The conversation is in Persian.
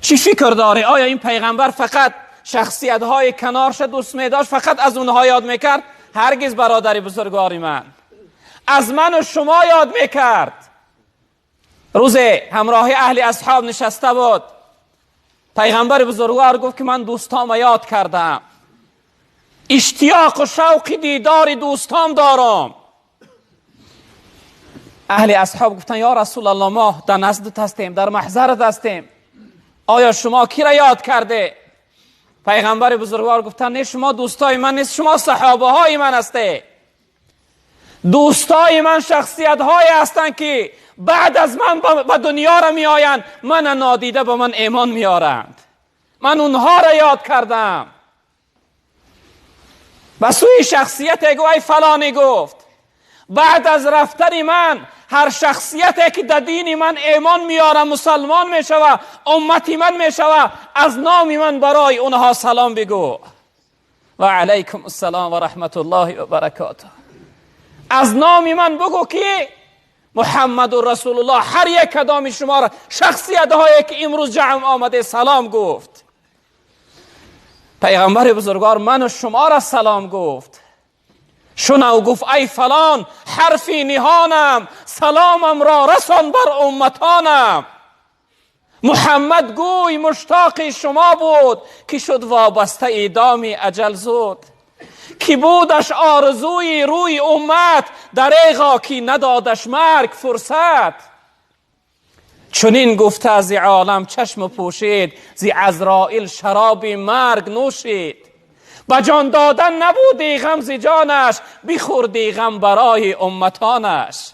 چی فکر داره؟ آیا این پیغمبر فقط شخصیت های کنارش دوست می داشت، فقط از اونها یاد میکرد؟ هرگز برادر بزرگوار من، از من و شما یاد میکرد. روز همراه اهل اصحاب نشسته بود، پیغمبر بزرگوار گفت که من دوستام یاد کردم، اشتیاق و شوق دیدار دوستام دارم. اهل اصحاب گفتن یا رسول الله، ما در نزدت هستیم، در محضرت هستیم، آیا شما کی را یاد کرده؟ پیغمبر بزرگوار گفتن نه شما دوستای من نیست، شما صحابه های من هسته. دوستای من شخصیت های هستند که بعد از من به دنیا را می آیند، من نادیده به من ایمان می آرند. من اونها را یاد کردم. و سوی شخصیت گوی فلانی گفت بعد از رفتن من هر شخصیتی که در دین من ایمان میاره، مسلمان میشوه، امتی من میشوه، از نام من برای اونها سلام بگو و علیکم السلام و رحمت الله و برکاته. از نام من بگو که محمد رسول الله هر یک کدام شما را، شخصیت هایی که امروز جمع آمده سلام گفت. پیغمبر بزرگوار من و شما را سلام گفت. شنو گفت ای فلان حرفی نهانم، سلامم را رسان بر امتانم. محمد گوی مشتاق شما بود که شد وابسته ایدام اجل زود. کی بودش آرزوی روی امت، دریغا کی ندادش مرگ فرصت. چنین گفته از عالم چشم پوشید، زی عزرائیل شراب مرگ نوشید. با جان دادن نبودی غم ز جانش، بخوردی غم برای امتانش.